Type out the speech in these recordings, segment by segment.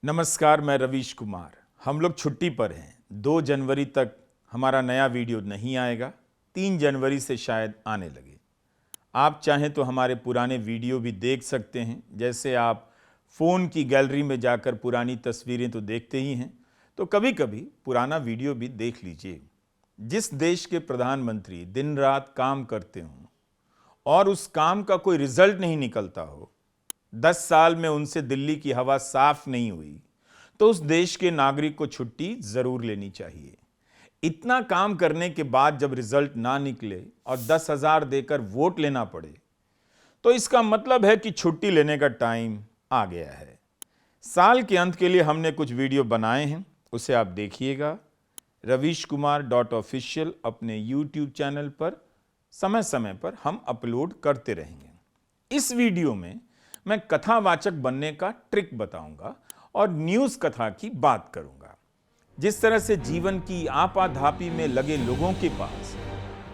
नमस्कार, मैं रवीश कुमार। हम लोग छुट्टी पर हैं। 2 जनवरी तक हमारा नया वीडियो नहीं आएगा। 3 जनवरी से शायद आने लगे। आप चाहें तो हमारे पुराने वीडियो भी देख सकते हैं। जैसे आप फ़ोन की गैलरी में जाकर पुरानी तस्वीरें तो देखते ही हैं, तो कभी कभी पुराना वीडियो भी देख लीजिए। जिस देश के प्रधानमंत्री दिन रात काम करते हों और उस काम का कोई रिजल्ट नहीं निकलता हो, 10 साल में उनसे दिल्ली की हवा साफ नहीं हुई, तो उस देश के नागरिक को छुट्टी जरूर लेनी चाहिए। इतना काम करने के बाद जब रिजल्ट ना निकले और 10,000 देकर वोट लेना पड़े, तो इसका मतलब है कि छुट्टी लेने का टाइम आ गया है। साल के अंत के लिए हमने कुछ वीडियो बनाए हैं, उसे आप देखिएगा। ravishkumar.official अपने YouTube चैनल पर समय समय पर हम अपलोड करते रहेंगे। इस वीडियो में मैं कथावाचक बनने का ट्रिक बताऊंगा और न्यूज कथा की बात करूंगा। जिस तरह से जीवन की आपाधापी में लगे लोगों के पास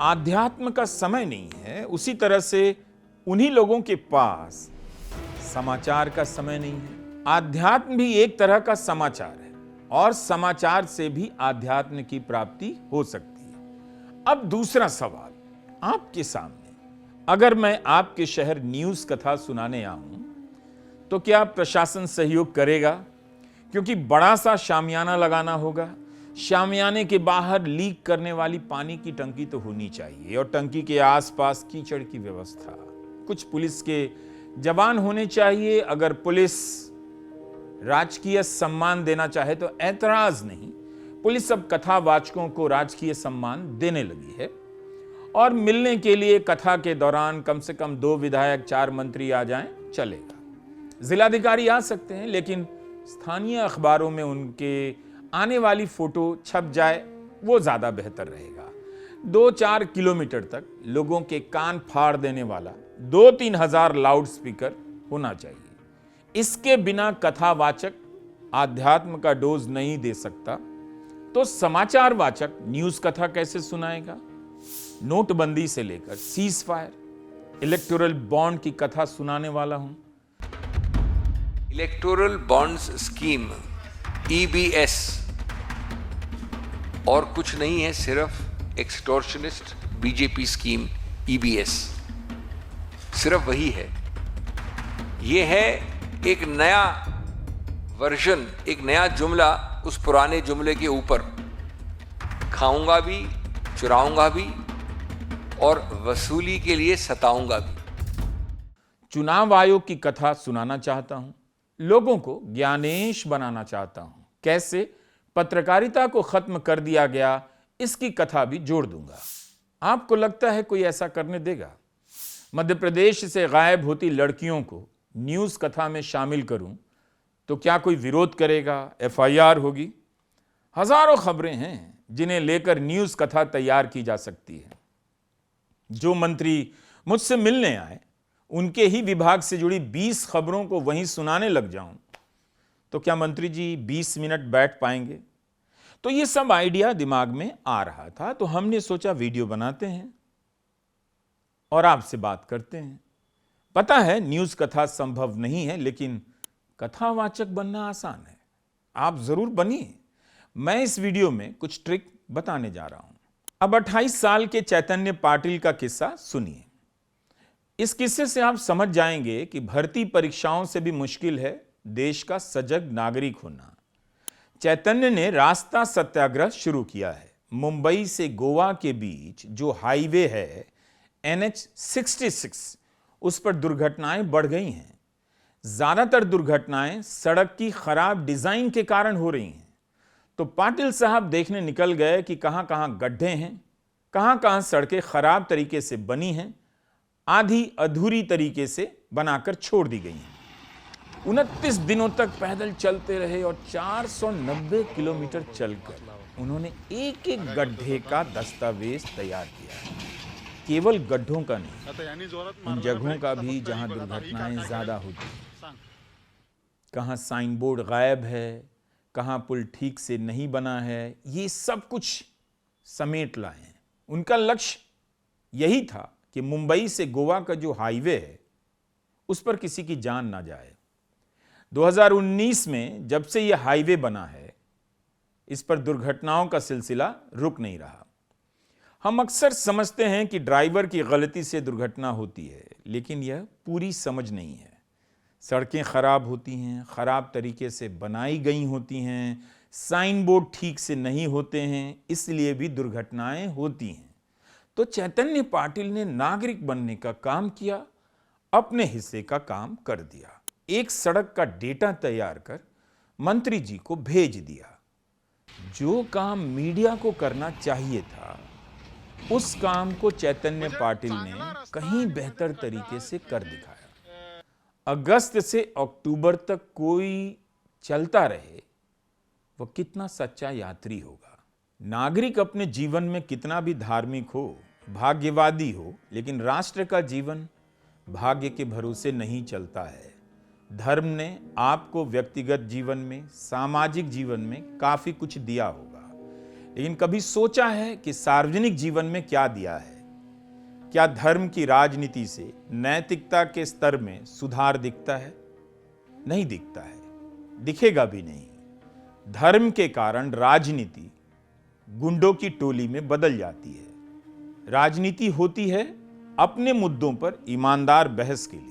आध्यात्म का समय नहीं है, उसी तरह से उन्हीं लोगों के पास समाचार का समय नहीं है। आध्यात्म भी एक तरह का समाचार है और समाचार से भी आध्यात्म की प्राप्ति हो सकती है। अब दूसरा सवाल आपके सामने, अगर मैं आपके शहर न्यूज कथा सुनाने आऊं तो क्या प्रशासन सहयोग करेगा? क्योंकि बड़ा सा शामियाना लगाना होगा। शामियाने के बाहर लीक करने वाली पानी की टंकी तो होनी चाहिए और टंकी के आसपास कीचड़ की व्यवस्था। कुछ पुलिस के जवान होने चाहिए। अगर पुलिस राजकीय सम्मान देना चाहे तो ऐतराज नहीं। पुलिस अब कथावाचकों को राजकीय सम्मान देने लगी है और मिलने के लिए कथा के दौरान कम से कम 2 विधायक, 4 मंत्री आ जाएं, चलेगा। जिलाधिकारी आ सकते हैं, लेकिन स्थानीय अखबारों में उनके आने वाली फोटो छप जाए, वो ज्यादा बेहतर रहेगा। 2-4 किलोमीटर तक लोगों के कान फाड़ देने वाला 2-3 हजार लाउड स्पीकर होना चाहिए। इसके बिना कथावाचक आध्यात्म का डोज नहीं दे सकता, तो समाचार वाचक न्यूज कथा कैसे सुनाएगा? नोटबंदी से लेकर सीज फायर, इलेक्टोरल बॉन्ड की कथा सुनाने वाला हूं। इलेक्टोरल बॉन्ड्स स्कीम EBS और कुछ नहीं है, सिर्फ एक्सटॉर्शनिस्ट बीजेपी स्कीम EBS, सिर्फ वही है। ये है एक नया वर्जन, एक नया जुमला उस पुराने जुमले के ऊपर। खाऊंगा भी, चुराऊंगा भी और वसूली के लिए सताऊंगा भी। चुनाव आयोग की कथा सुनाना चाहता हूं। लोगों को ज्ञानेश बनाना चाहता हूं। कैसे पत्रकारिता को खत्म कर दिया गया, इसकी कथा भी जोड़ दूंगा। आपको लगता है कोई ऐसा करने देगा? मध्य प्रदेश से गायब होती लड़कियों को न्यूज कथा में शामिल करूं तो क्या कोई विरोध करेगा? FIR होगी। हजारों खबरें हैं जिन्हें लेकर न्यूज कथा तैयार की जा सकती है। जो मंत्री मुझसे मिलने आए, उनके ही विभाग से जुड़ी 20 खबरों को वहीं सुनाने लग जाऊं तो क्या मंत्री जी 20 मिनट बैठ पाएंगे? तो ये सब आइडिया दिमाग में आ रहा था, तो हमने सोचा वीडियो बनाते हैं और आपसे बात करते हैं। पता है न्यूज कथा संभव नहीं है, लेकिन कथावाचक बनना आसान है। आप जरूर बनिए। मैं इस वीडियो में कुछ ट्रिक बताने जा रहा हूं। अब 28 साल के चैतन्य पाटिल का किस्सा सुनिए। इस किस्से से आप समझ जाएंगे कि भर्ती परीक्षाओं से भी मुश्किल है देश का सजग नागरिक होना। चैतन्य ने रास्ता सत्याग्रह शुरू किया है। मुंबई से गोवा के बीच जो हाईवे है NH 66, उस पर दुर्घटनाएं बढ़ गई हैं। ज्यादातर दुर्घटनाएं सड़क की खराब डिजाइन के कारण हो रही हैं। तो पाटिल साहब देखने निकल गए कि कहां कहां गड्ढे हैं, कहां कहां सड़कें खराब तरीके से बनी हैं, आधी अधूरी तरीके से बनाकर छोड़ दी गई हैं। 29 दिनों तक पैदल चलते रहे और 490 किलोमीटर चलकर उन्होंने एक एक गड्ढे का दस्तावेज तैयार किया। केवल गड्ढों का नहीं, उन जगहों का भी जहां दुर्घटनाएं ज्यादा होती हैं। कहां साइन बोर्ड गायब है, कहां पुल ठीक से नहीं बना है, ये सब कुछ समेट लाए। उनका लक्ष्य यही था कि मुंबई से गोवा का जो हाईवे है उस पर किसी की जान ना जाए। 2019 में जब से यह हाईवे बना है, इस पर दुर्घटनाओं का सिलसिला रुक नहीं रहा। हम अक्सर समझते हैं कि ड्राइवर की गलती से दुर्घटना होती है, लेकिन यह पूरी समझ नहीं है। सड़कें खराब होती हैं, खराब तरीके से बनाई गई होती हैं, साइन बोर्ड ठीक से नहीं होते हैं, इसलिए भी दुर्घटनाएं होती हैं। तो चैतन्य पाटिल ने नागरिक बनने का काम किया, अपने हिस्से का काम कर दिया। एक सड़क का डेटा तैयार कर मंत्री जी को भेज दिया। जो काम मीडिया को करना चाहिए था, उस काम को चैतन्य पाटिल ने कहीं बेहतर तरीके से कर दिखाया। अगस्त से अक्टूबर तक कोई चलता रहे, वह कितना सच्चा यात्री होगा। नागरिक अपने जीवन में कितना भी धार्मिक हो, भाग्यवादी हो, लेकिन राष्ट्र का जीवन भाग्य के भरोसे नहीं चलता है। धर्म ने आपको व्यक्तिगत जीवन में, सामाजिक जीवन में काफी कुछ दिया होगा, लेकिन कभी सोचा है कि सार्वजनिक जीवन में क्या दिया है? क्या धर्म की राजनीति से नैतिकता के स्तर में सुधार दिखता है? नहीं दिखता है, दिखेगा भी नहीं। धर्म के कारण राजनीति गुंडों की टोली में बदल जाती है। राजनीति होती है अपने मुद्दों पर ईमानदार बहस के लिए,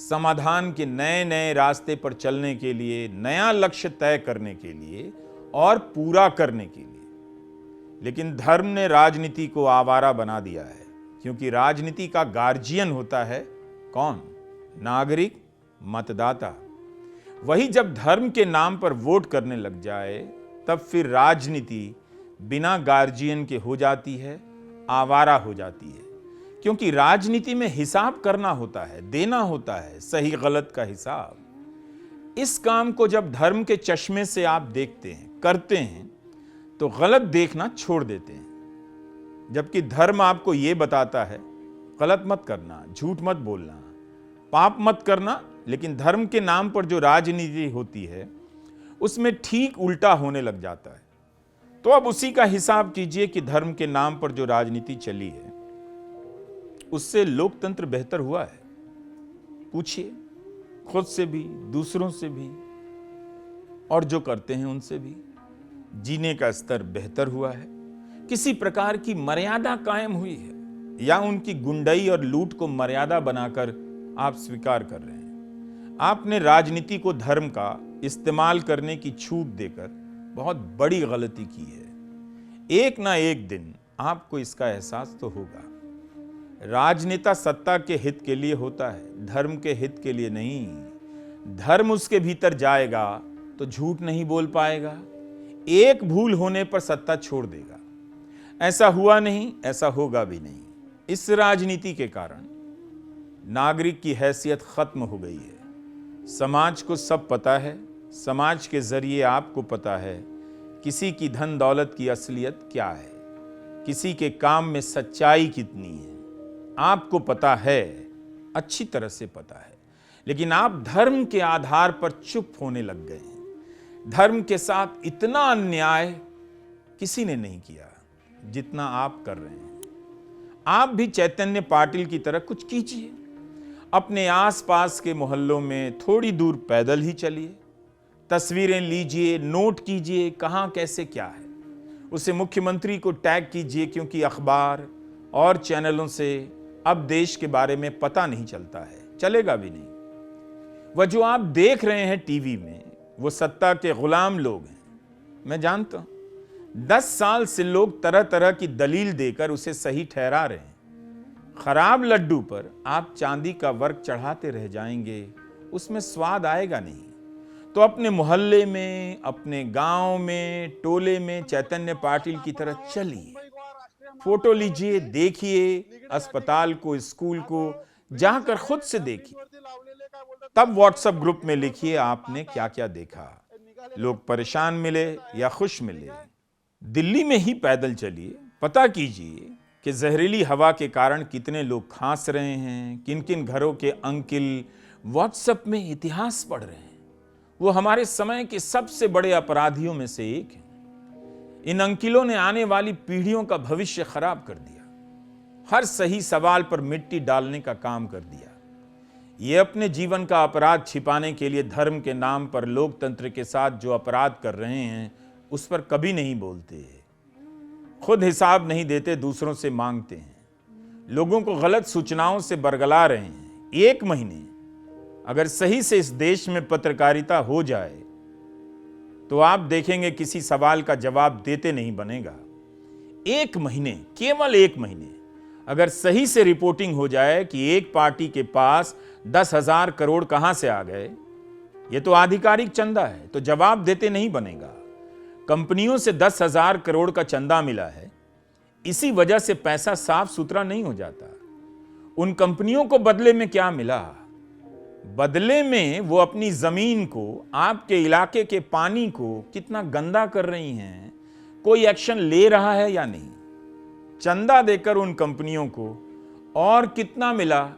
समाधान के नए नए रास्ते पर चलने के लिए, नया लक्ष्य तय करने के लिए और पूरा करने के लिए। लेकिन धर्म ने राजनीति को आवारा बना दिया है, क्योंकि राजनीति का गार्जियन होता है कौन? नागरिक, मतदाता। वही जब धर्म के नाम पर वोट करने लग जाए, तब फिर राजनीति बिना गार्जियन के हो जाती है, आवारा हो जाती है। क्योंकि राजनीति में हिसाब करना होता है, देना होता है, सही गलत का हिसाब। इस काम को जब धर्म के चश्मे से आप देखते हैं, करते हैं, तो गलत देखना छोड़ देते हैं। जबकि धर्म आपको यह बताता है, गलत मत करना, झूठ मत बोलना, पाप मत करना, लेकिन धर्म के नाम पर जो राजनीति होती है, उसमें ठीक उल्टा होने लग जाता है। तो अब उसी का हिसाब कीजिए कि धर्म के नाम पर जो राजनीति चली है, उससे लोकतंत्र बेहतर हुआ है? पूछिए खुद से भी, दूसरों से भी, और जो करते हैं उनसे भी। जीने का स्तर बेहतर हुआ है? किसी प्रकार की मर्यादा कायम हुई है, या उनकी गुंडाई और लूट को मर्यादा बनाकर आप स्वीकार कर रहे हैं? आपने राजनीति को धर्म का इस्तेमाल करने की छूट देकर बहुत बड़ी गलती की है। एक ना एक दिन आपको इसका एहसास तो होगा। राजनेता सत्ता के हित के लिए होता है, धर्म के हित के लिए नहीं। धर्म उसके भीतर जाएगा तो झूठ नहीं बोल पाएगा, एक भूल होने पर सत्ता छोड़ देगा। ऐसा हुआ नहीं, ऐसा होगा भी नहीं। इस राजनीति के कारण नागरिक की हैसियत खत्म हो गई है। समाज को सब पता है, समाज के जरिए आपको पता है किसी की धन दौलत की असलियत क्या है, किसी के काम में सच्चाई कितनी है। आपको पता है, अच्छी तरह से पता है, लेकिन आप धर्म के आधार पर चुप होने लग गए हैं। धर्म के साथ इतना अन्याय किसी ने नहीं किया जितना आप कर रहे हैं। आप भी चैतन्य पाटिल की तरह कुछ कीजिए। अपने आसपास के मोहल्लों में थोड़ी दूर पैदल ही चलिए, तस्वीरें लीजिए, नोट कीजिए कहां कैसे क्या है। उसे मुख्यमंत्री को टैग कीजिए, क्योंकि अखबार और चैनलों से अब देश के बारे में पता नहीं चलता है, चलेगा भी नहीं। वह जो आप देख रहे हैं टीवी में, वो सत्ता के गुलाम लोग हैं। मैं जानता हूं 10 साल से लोग तरह तरह की दलील देकर उसे सही ठहरा रहे हैं। खराब लड्डू पर आप चांदी का वर्क चढ़ाते रह जाएंगे, उसमें स्वाद आएगा नहीं। तो अपने मोहल्ले में, अपने गांव में, टोले में चैतन्य पाटिल की तरह चलिए, फोटो लीजिए, देखिए अस्पताल को, स्कूल को, जाकर खुद से देखिए। तब व्हाट्सएप ग्रुप में लिखिए आपने क्या क्या देखा। लोग परेशान मिले या खुश मिले। दिल्ली में ही पैदल चलिए, पता कीजिए कि जहरीली हवा के कारण कितने लोग खांस रहे हैं, किन किन घरों के अंकिल व्हाट्सएप में इतिहास पढ़ रहे हैं। वो हमारे समय के सबसे बड़े अपराधियों में से एक है। इन अंकिलों ने आने वाली पीढ़ियों का भविष्य खराब कर दिया, हर सही सवाल पर मिट्टी डालने का काम कर दिया। ये अपने जीवन का अपराध छिपाने के लिए धर्म के नाम पर लोकतंत्र के साथ जो अपराध कर रहे हैं उस पर कभी नहीं बोलते, खुद हिसाब नहीं देते, दूसरों से मांगते हैं, लोगों को गलत सूचनाओं से बरगला रहे हैं। 1 महीने अगर सही से इस देश में पत्रकारिता हो जाए तो आप देखेंगे किसी सवाल का जवाब देते नहीं बनेगा। 1 महीने, केवल 1 महीने अगर सही से रिपोर्टिंग हो जाए कि एक पार्टी के पास 10,000 करोड़ कहां से आ गए, यह तो आधिकारिक चंदा है, तो जवाब देते नहीं बनेगा। कंपनियों से 10,000 करोड़ का चंदा मिला है, इसी वजह से पैसा साफ सुथरा नहीं हो जाता। उन कंपनियों को बदले में क्या मिला? बदले में वो अपनी जमीन को, आपके इलाके के पानी को कितना गंदा कर रही हैं, कोई एक्शन ले रहा है या नहीं? चंदा देकर उन कंपनियों को और कितना मिला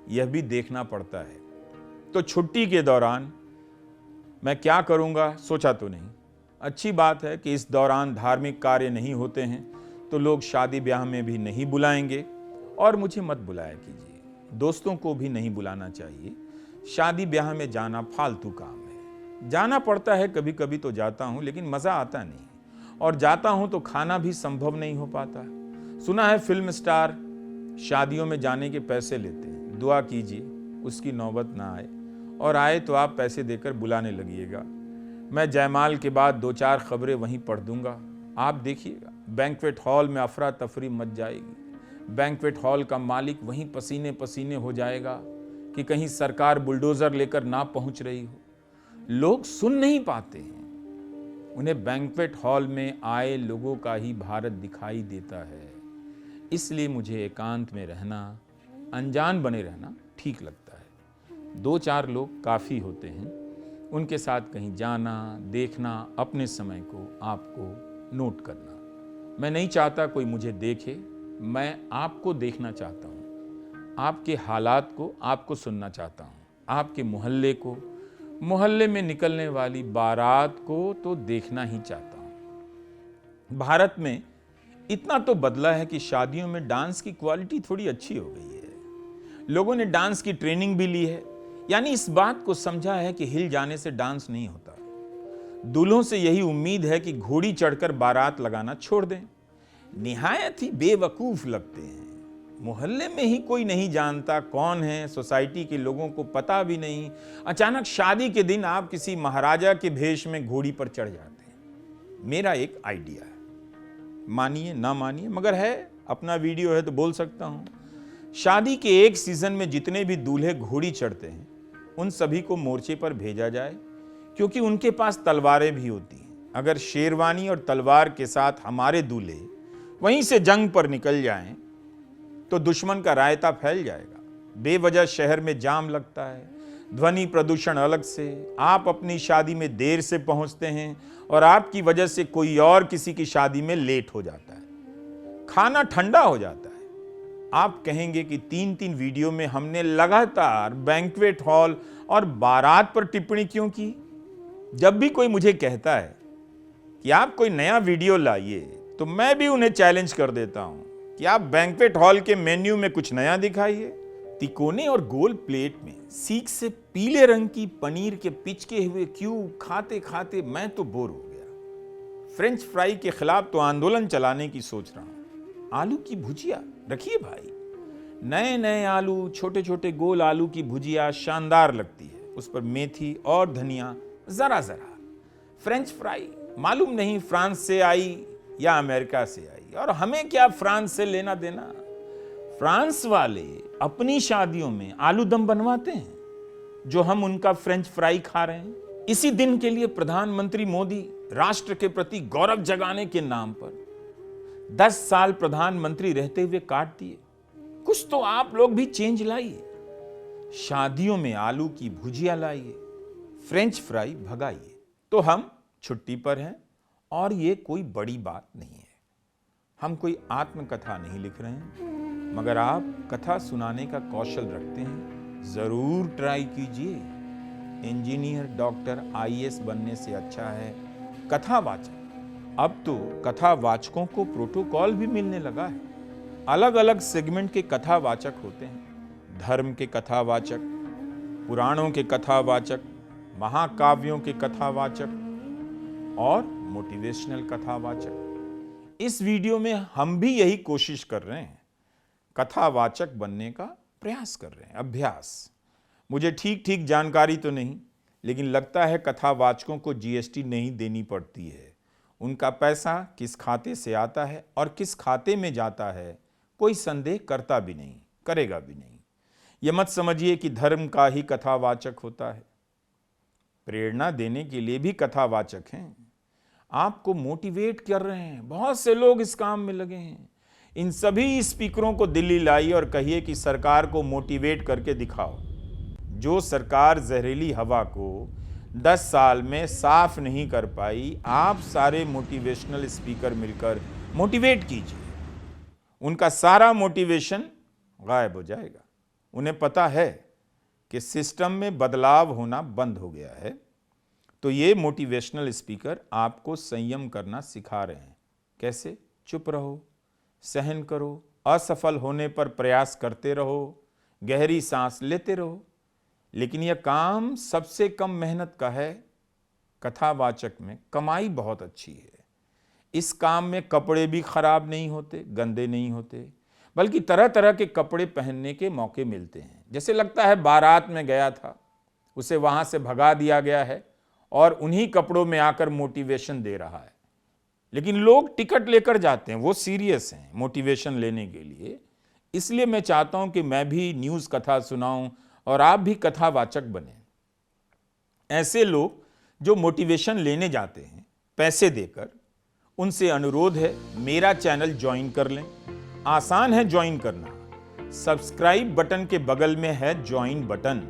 यह भी देखना पड़ता है। तो छुट्टी के दौरान मैं क्या करूंगा सोचा तो नहीं। अच्छी बात है कि इस दौरान धार्मिक कार्य नहीं होते हैं, तो लोग शादी ब्याह में भी नहीं बुलाएंगे और मुझे मत बुलाया कीजिए। दोस्तों को भी नहीं बुलाना चाहिए। शादी ब्याह में जाना फालतू काम है। जाना पड़ता है, कभी कभी तो जाता हूं, लेकिन मजा आता नहीं, और जाता हूं तो खाना भी संभव नहीं हो पाता। सुना है फिल्म स्टार शादियों में जाने के पैसे लेते हैं। दुआ कीजिए उसकी नौबत ना आए, और आए तो आप पैसे देकर बुलाने लगिएगा। मैं जयमाल के बाद 2-4 खबरें वहीं पढ़ दूंगा, आप देखिएगा। बैंक्वेट हॉल में अफरा तफरी मच जाएगी। बैंक्वेट हॉल का मालिक वहीं पसीने पसीने हो जाएगा कि कहीं सरकार बुलडोजर लेकर ना पहुंच रही हो। लोग सुन नहीं पाते हैं, उन्हें बैंक्वेट हॉल में आए लोगों का ही भारत दिखाई देता है। इसलिए मुझे एकांत में रहना, अनजान बने रहना ठीक लगता है। 2-4 लोग काफ़ी होते हैं, उनके साथ कहीं जाना, देखना, अपने समय को, आपको नोट करना। मैं नहीं चाहता कोई मुझे देखे, मैं आपको देखना चाहता हूँ, आपके हालात को आपको सुनना चाहता हूँ, आपके मोहल्ले को, मोहल्ले में निकलने वाली बारात को तो देखना ही चाहता हूँ। भारत में इतना तो बदला है कि शादियों में डांस की क्वालिटी थोड़ी अच्छी हो गई है। लोगों ने डांस की ट्रेनिंग भी ली है, यानी इस बात को समझा है कि हिल जाने से डांस नहीं होता। दूल्हों से यही उम्मीद है कि घोड़ी चढ़कर बारात लगाना छोड़ दें। निहायत ही बेवकूफ लगते हैं। मोहल्ले में ही कोई नहीं जानता कौन है, सोसाइटी के लोगों को पता भी नहीं, अचानक शादी के दिन आप किसी महाराजा के भेष में घोड़ी पर चढ़ जाते हैं। मेरा एक आइडिया है, मानिए ना मानिए, मगर है, अपना वीडियो है तो बोल सकता हूं। शादी के एक सीजन में जितने भी दूल्हे घोड़ी चढ़ते हैं उन सभी को मोर्चे पर भेजा जाए, क्योंकि उनके पास तलवारें भी होती हैं। अगर शेरवानी और तलवार के साथ हमारे दूल्हे वहीं से जंग पर निकल जाएं तो दुश्मन का रायता फैल जाएगा। बेवजह शहर में जाम लगता है, ध्वनि प्रदूषण अलग से, आप अपनी शादी में देर से पहुंचते हैं और आपकी वजह से कोई और किसी की शादी में लेट हो जाता है, खाना ठंडा हो जाता है। आप कहेंगे कि 3-3 वीडियो में हमने लगातार बैंक्वेट हॉल और बारात पर टिप्पणी क्यों की। जब भी कोई मुझे कहता है कि आप कोई नया वीडियो लाइए, तो मैं भी उन्हें चैलेंज कर देता हूं कि आप बैंक्वेट हॉल के मेन्यू में कुछ नया दिखाइए। तिकोने और गोल प्लेट में सीख से पीले रंग की पनीर के पिचके हुए क्यूब खाते खाते मैं तो बोर हो गया। फ्रेंच फ्राई के खिलाफ तो आंदोलन चलाने की सोच रहा हूं। आलू की भुजिया रखिए भाई, नए नए आलू, छोटे छोटे गोल आलू की भुजिया शानदार लगती है। उस पर मेथी और धनिया जरा जरा। फ्रेंच फ्राई मालूम नहीं फ्रांस से आई या अमेरिका से आई, और हमें क्या फ्रांस से लेना देना। फ्रांस वाले अपनी शादियों में आलू दम बनवाते हैं, जो हम उनका फ्रेंच फ्राई खा रहे हैं। इसी दिन के लिए प्रधानमंत्री मोदी राष्ट्र के प्रति गौरव जगाने के नाम पर 10 साल प्रधानमंत्री रहते हुए काट दिए। कुछ तो आप लोग भी चेंज लाइए। शादियों में आलू की भुजिया लाइए, फ्रेंच फ्राई भगाइए। तो हम छुट्टी पर हैं और ये कोई बड़ी बात नहीं है। हम कोई आत्मकथा नहीं लिख रहे हैं, मगर आप कथा सुनाने का कौशल रखते हैं, जरूर ट्राई कीजिए। इंजीनियर, डॉक्टर, आईएएस बनने से अच्छा है कथावाचक। अब तो कथावाचकों को प्रोटोकॉल भी मिलने लगा है। अलग अलग सेगमेंट के कथावाचक होते हैं। धर्म के कथावाचक, पुराणों के कथावाचक, महाकाव्यों के कथावाचक और मोटिवेशनल कथावाचक। इस वीडियो में हम भी यही कोशिश कर रहे हैं, कथावाचक बनने का प्रयास कर रहे हैं, अभ्यास। मुझे ठीक ठीक जानकारी तो नहीं, लेकिन लगता है कथावाचकों को जीएसटी नहीं देनी पड़ती है। उनका पैसा किस खाते से आता है और किस खाते में जाता है कोई संदेह करता भी नहीं, करेगा भी नहीं। यह मत समझिए कि धर्म का ही कथावाचक होता है। प्रेरणा देने के लिए भी कथावाचक हैं, आपको मोटिवेट कर रहे हैं। बहुत से लोग इस काम में लगे हैं। इन सभी स्पीकरों को दिल्ली लाइए और कहिए कि सरकार को मोटिवेट करके दिखाओ। जो सरकार जहरीली हवा को 10 साल में साफ नहीं कर पाई, आप सारे मोटिवेशनल स्पीकर मिलकर मोटिवेट कीजिए। उनका सारा मोटिवेशन गायब हो जाएगा। उन्हें पता है कि सिस्टम में बदलाव होना बंद हो गया है। तो ये मोटिवेशनल स्पीकर आपको संयम करना सिखा रहे हैं। कैसे? चुप रहो, सहन करो, असफल होने पर प्रयास करते रहो, गहरी सांस लेते रहो। लेकिन यह काम सबसे कम मेहनत का है। कथावाचक में कमाई बहुत अच्छी है। इस काम में कपड़े भी खराब नहीं होते, गंदे नहीं होते, बल्कि तरह तरह के कपड़े पहनने के मौके मिलते हैं। जैसे लगता है बारात में गया था, उसे वहां से भगा दिया गया है और उन्हीं कपड़ों में आकर मोटिवेशन दे रहा है। लेकिन लोग टिकट लेकर जाते हैं, वो सीरियस हैं मोटिवेशन लेने के लिए। इसलिए मैं चाहता हूं कि मैं भी न्यूज़ कथा सुनाऊं और आप भी कथावाचक बने। ऐसे लोग जो मोटिवेशन लेने जाते हैं पैसे देकर, उनसे अनुरोध है मेरा चैनल ज्वाइन कर लें। आसान है ज्वाइन करना। सब्सक्राइब बटन के बगल में है ज्वाइन बटन।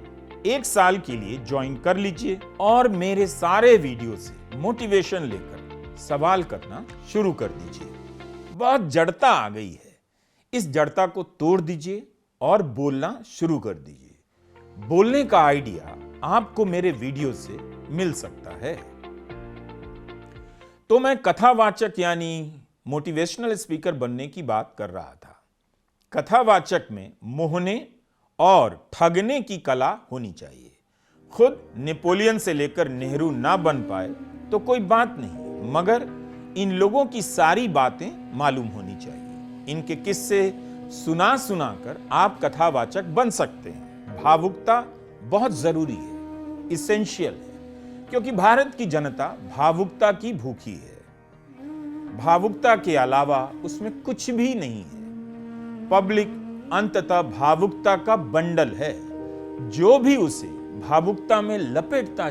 1 साल के लिए ज्वाइन कर लीजिए और मेरे सारे वीडियो से मोटिवेशन लेकर सवाल करना शुरू कर दीजिए। बहुत जड़ता आ गई है, इस जड़ता को तोड़ दीजिए और बोलना शुरू कर दीजिए। बोलने का आइडिया आपको मेरे वीडियो से मिल सकता है। तो मैं कथावाचक यानी मोटिवेशनल स्पीकर बनने की बात कर रहा था। कथावाचक में मोहने और ठगने की कला होनी चाहिए। खुद नेपोलियन से लेकर नेहरू ना बन पाए तो कोई बात नहीं, मगर इन लोगों की सारी बातें मालूम होनी चाहिए। इनके किस्से सुना सुना कर आप कथावाचक बन सकते हैं। भावुकता बहुत जरूरी है, इसेंशियल है, क्योंकि भारत की जनता भावुकता की भूखी है। भावुकता के अलावा उसमें कुछ भी नहीं है। पब्लिक अंततः भावुकता का बंडल है। जो भी उसे भावुकता में लपेटता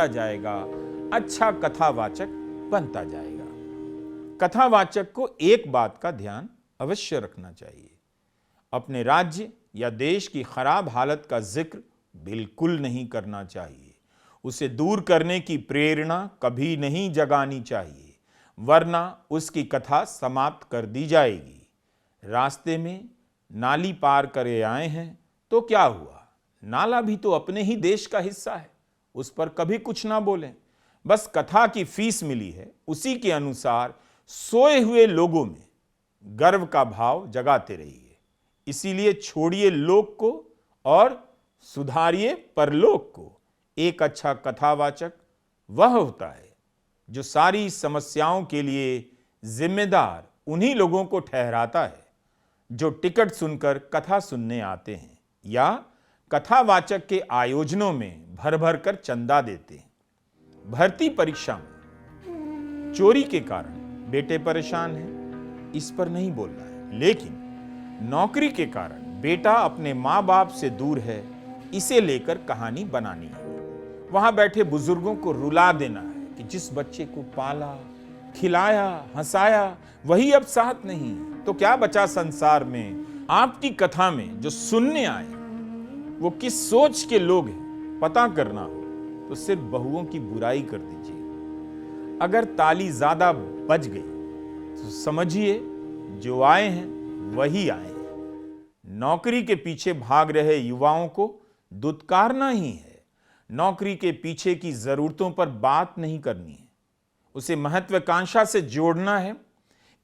जाएगा, अच्छा कथावाचक बनता जाएगा। कथावाचक को एक बात का ध्यान अवश्य रखना चाहिए। अपने राज्य या देश की खराब हालत का जिक्र बिल्कुल नहीं करना चाहिए। उसे दूर करने की प्रेरणा कभी नहीं जगानी चाहिए, वरना उसकी कथा समाप्त कर दी जाएगी। रास्ते में नाली पार करे आए हैं तो क्या हुआ? नाला भी तो अपने ही देश का हिस्सा है, उस पर कभी कुछ ना बोलें। बस कथा की फीस मिली है, उसी के अनुसार सोए हुए लोगों में गर्व का भाव जगाते रहिए। इसीलिए छोड़िए लोक को और सुधारिए परलोक को। एक अच्छा कथावाचक वह होता है जो सारी समस्याओं के लिए जिम्मेदार उन्हीं लोगों को ठहराता है जो टिकट सुनकर कथा सुनने आते हैं या कथावाचक के आयोजनों में भर भर कर चंदा देते हैं। भर्ती परीक्षा में चोरी के कारण बेटे परेशान हैं, इस पर नहीं बोलना है, लेकिन नौकरी के कारण बेटा अपने माँ बाप से दूर है, इसे लेकर कहानी बनानी है। वहां बैठे बुजुर्गों को रुला देना है कि जिस बच्चे को पाला, खिलाया, हंसाया, वही अब साथ नहीं, तो क्या बचा संसार में। आपकी कथा में जो सुनने आए वो किस सोच के लोग हैं पता करना हो तो सिर्फ बहुओं की बुराई कर दीजिए। अगर ताली ज्यादा बज गई तो समझिए जो आए हैं वही आए हैं। नौकरी के पीछे भाग रहे युवाओं को दुत्कारना ही है। नौकरी के पीछे की जरूरतों पर बात नहीं करनी है, उसे महत्वाकांक्षा से जोड़ना है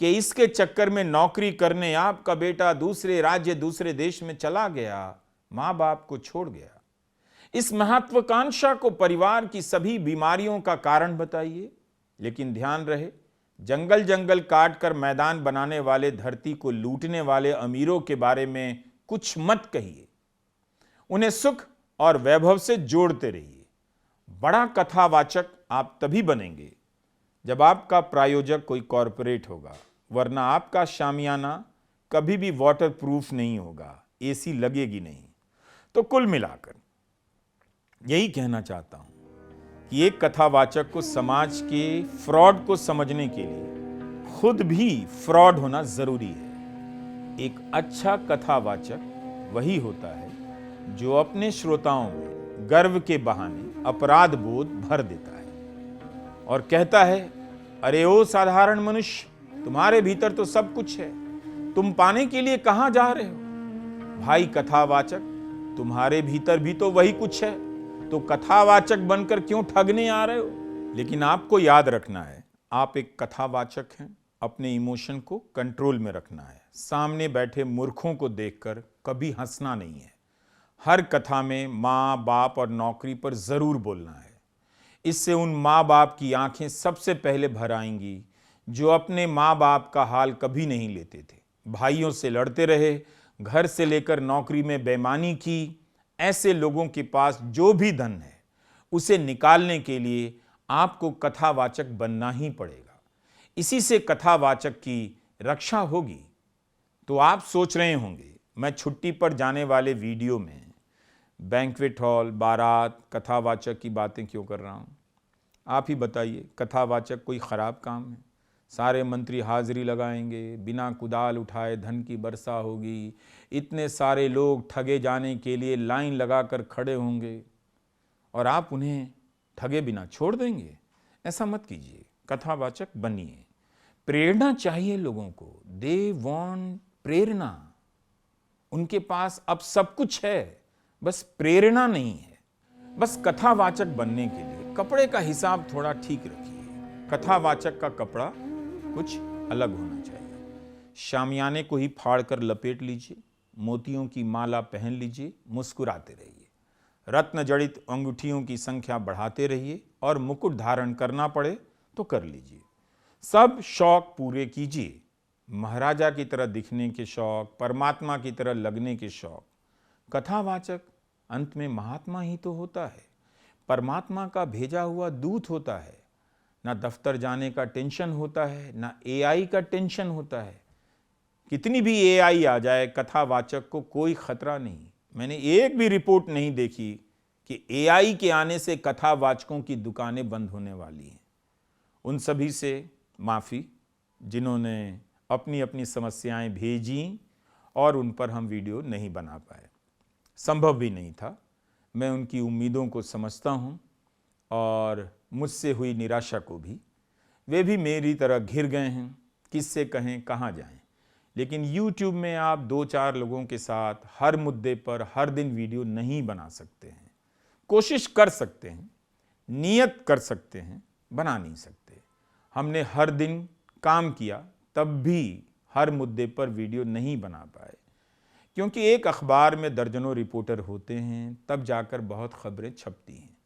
कि इसके चक्कर में नौकरी करने आपका बेटा दूसरे राज्य, दूसरे देश में चला गया, माँ बाप को छोड़ गया। इस महत्वाकांक्षा को परिवार की सभी बीमारियों का कारण बताइए। लेकिन ध्यान रहे, जंगल जंगल काट कर मैदान बनाने वाले, धरती को लूटने वाले अमीरों के बारे में कुछ मत कहिए। उन्हें सुख और वैभव से जोड़ते रहिए। बड़ा कथावाचक आप तभी बनेंगे जब आपका प्रायोजक कोई कॉरपोरेट होगा, वरना आपका शामियाना कभी भी वाटर प्रूफ नहीं होगा, एसी लगेगी नहीं। तो कुल मिलाकर यही कहना चाहता हूं कि एक कथावाचक को समाज के फ्रॉड को समझने के लिए खुद भी फ्रॉड होना जरूरी है। एक अच्छा कथावाचक वही होता है जो अपने श्रोताओं में गर्व के बहाने अपराध बोध भर देता है और कहता है, अरे ओ साधारण मनुष्य, तुम्हारे भीतर तो सब कुछ है, तुम पाने के लिए कहां जा रहे हो? भाई कथावाचक, तुम्हारे भीतर भी तो वही कुछ है, तो कथावाचक बनकर क्यों ठगने आ रहे हो? लेकिन आपको याद रखना है, आप एक कथावाचक हैं। अपने इमोशन को कंट्रोल में रखना है। सामने बैठे मूर्खों को देखकर कभी हंसना नहीं है। हर कथा में माँ बाप और नौकरी पर जरूर बोलना है। इससे उन माँ बाप की आंखें सबसे पहले भर आएंगी जो अपने माँ बाप का हाल कभी नहीं लेते थे, भाइयों से लड़ते रहे, घर से लेकर नौकरी में बेईमानी की। ऐसे लोगों के पास जो भी धन है उसे निकालने के लिए आपको कथावाचक बनना ही पड़ेगा। इसी से कथावाचक की रक्षा होगी। तो आप सोच रहे होंगे, मैं छुट्टी पर जाने वाले वीडियो में बैंक्वेट हॉल, बारात, कथावाचक की बातें क्यों कर रहा हूं? आप ही बताइए, कथावाचक कोई खराब काम है? सारे मंत्री हाजिरी लगाएंगे, बिना कुदाल उठाए धन की वर्षा होगी, इतने सारे लोग ठगे जाने के लिए लाइन लगाकर खड़े होंगे और आप उन्हें ठगे बिना छोड़ देंगे? ऐसा मत कीजिए। कथावाचक बनिए। प्रेरणा चाहिए लोगों को। दे वांट प्रेरणा। उनके पास अब सब कुछ है, बस प्रेरणा नहीं है। बस कथावाचक बनने के लिए कपड़े का हिसाब थोड़ा ठीक रखिए। कथावाचक का कपड़ा कुछ अलग होना चाहिए। शामियाने को ही फाड़ कर लपेट लीजिए, मोतियों की माला पहन लीजिए, मुस्कुराते रहिए, रत्न जड़ित अंगूठियों की संख्या बढ़ाते रहिए और मुकुट धारण करना पड़े तो कर लीजिए। सब शौक पूरे कीजिए। महाराजा की तरह दिखने के शौक, परमात्मा की तरह लगने के शौक। कथावाचक अंत में महात्मा ही तो होता है, परमात्मा का भेजा हुआ दूत होता है। ना दफ्तर जाने का टेंशन होता है, ना एआई का टेंशन होता है। कितनी भी एआई आ जाए, कथावाचक को कोई खतरा नहीं। मैंने एक भी रिपोर्ट नहीं देखी कि एआई के आने से कथावाचकों की दुकानें बंद होने वाली हैं। उन सभी से माफ़ी जिन्होंने अपनी अपनी समस्याएं भेजी और उन पर हम वीडियो नहीं बना पाए। संभव भी नहीं था। मैं उनकी उम्मीदों को समझता हूं और मुझसे हुई निराशा को भी। वे भी मेरी तरह घिर गए हैं, किससे कहें, कहाँ जाएं। लेकिन YouTube में आप 2-4 लोगों के साथ हर मुद्दे पर हर दिन वीडियो नहीं बना सकते हैं। कोशिश कर सकते हैं, नियत कर सकते हैं, बना नहीं सकते। हमने हर दिन काम किया, तब भी हर मुद्दे पर वीडियो नहीं बना पाए, क्योंकि एक अखबार में दर्जनों रिपोर्टर होते हैं, तब जाकर बहुत खबरें छपती हैं।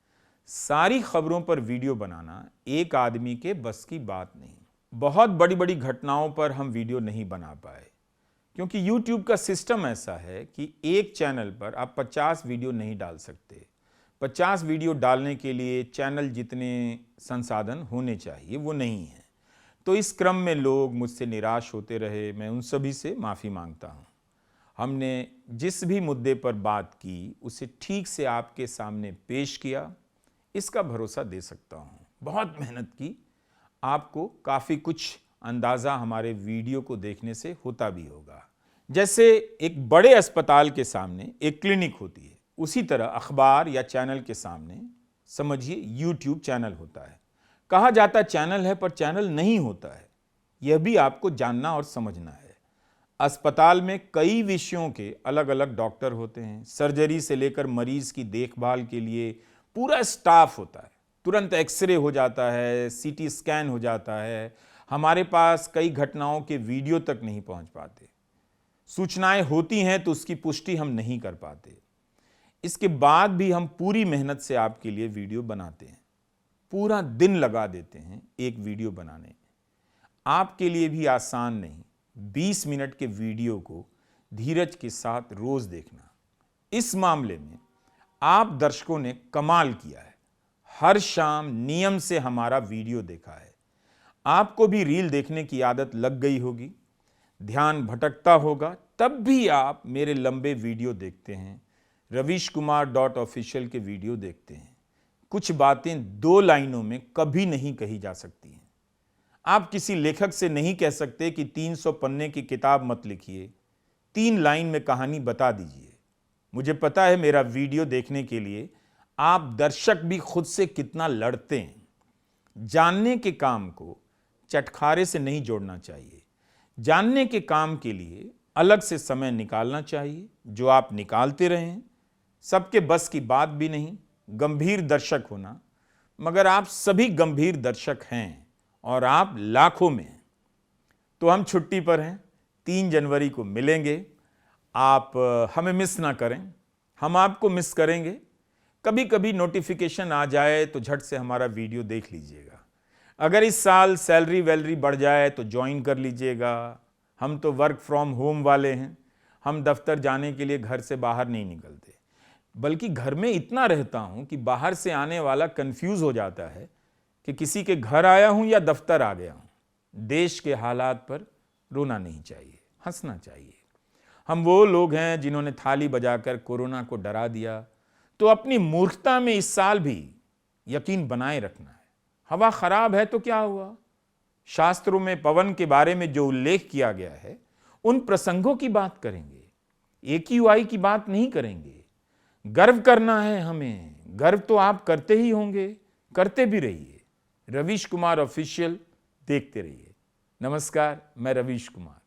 सारी खबरों पर वीडियो बनाना एक आदमी के बस की बात नहीं। बहुत बड़ी बड़ी घटनाओं पर हम वीडियो नहीं बना पाए, क्योंकि YouTube का सिस्टम ऐसा है कि एक चैनल पर आप 50 वीडियो नहीं डाल सकते। 50 वीडियो डालने के लिए चैनल जितने संसाधन होने चाहिए वो नहीं है। तो इस क्रम में लोग मुझसे निराश होते रहे। मैं उन सभी से माफ़ी मांगता हूँ। हमने जिस भी मुद्दे पर बात की उसे ठीक से आपके सामने पेश किया, इसका भरोसा दे सकता हूँ। बहुत मेहनत की, आपको काफ़ी कुछ अंदाज़ा हमारे वीडियो को देखने से होता भी होगा। जैसे एक बड़े अस्पताल के सामने एक क्लिनिक होती है, उसी तरह अखबार या चैनल के सामने समझिए YouTube चैनल होता है। कहा जाता चैनल है, पर चैनल नहीं होता है। यह भी आपको जानना और समझना है। अस्पताल में कई विषयों के अलग अलग डॉक्टर होते हैं। सर्जरी से लेकर मरीज की देखभाल के लिए पूरा स्टाफ होता है। तुरंत एक्सरे हो जाता है, सीटी स्कैन हो जाता है। हमारे पास कई घटनाओं के वीडियो तक नहीं पहुंच पाते। सूचनाएं होती हैं तो उसकी पुष्टि हम नहीं कर पाते। इसके बाद भी हम पूरी मेहनत से आपके लिए वीडियो बनाते हैं, पूरा दिन लगा देते हैं एक वीडियो बनाने में। आपके लिए भी आसान नहीं 20 मिनट के वीडियो को धीरज के साथ रोज देखना। इस मामले में आप दर्शकों ने कमाल किया है, हर शाम नियम से हमारा वीडियो देखा है। आपको भी रील देखने की आदत लग गई होगी, ध्यान भटकता होगा, तब भी आप मेरे लंबे वीडियो देखते हैं, ravishkumar.official के वीडियो देखते हैं। कुछ बातें 2 लाइनों में कभी नहीं कही जा सकती हैं। आप किसी लेखक से नहीं कह सकते कि 300 पन्ने की किताब मत लिखिए, 3 लाइन में कहानी बता दीजिए। मुझे पता है मेरा वीडियो देखने के लिए आप दर्शक भी खुद से कितना लड़ते हैं। जानने के काम को चटखारे से नहीं जोड़ना चाहिए। जानने के काम के लिए अलग से समय निकालना चाहिए, जो आप निकालते रहें। सबके बस की बात भी नहीं गंभीर दर्शक होना, मगर आप सभी गंभीर दर्शक हैं और आप लाखों में हैं। तो हम छुट्टी पर हैं, 3 जनवरी को मिलेंगे। आप हमें मिस ना करें, हम आपको मिस करेंगे। कभी कभी नोटिफिकेशन आ जाए तो झट से हमारा वीडियो देख लीजिएगा। अगर इस साल सैलरी वैलरी बढ़ जाए तो ज्वाइन कर लीजिएगा। हम तो वर्क फ्रॉम होम वाले हैं, हम दफ्तर जाने के लिए घर से बाहर नहीं निकलते, बल्कि घर में इतना रहता हूं कि बाहर से आने वाला कंफ्यूज हो जाता है कि किसी के घर आया हूं या दफ्तर आ गया हूं। देश के हालात पर रोना नहीं चाहिए, हंसना चाहिए। हम वो लोग हैं जिन्होंने थाली बजाकर कोरोना को डरा दिया, तो अपनी मूर्खता में इस साल भी यकीन बनाए रखना है। हवा खराब है तो क्या हुआ? शास्त्रों में पवन के बारे में जो उल्लेख किया गया है, उन प्रसंगों की बात करेंगे, AQI की बात नहीं करेंगे। गर्व करना है हमें, गर्व तो आप करते ही होंगे, करते भी रहिए। रवीश कुमार ऑफिशियल देखते रहिए। नमस्कार, मैं रवीश कुमार।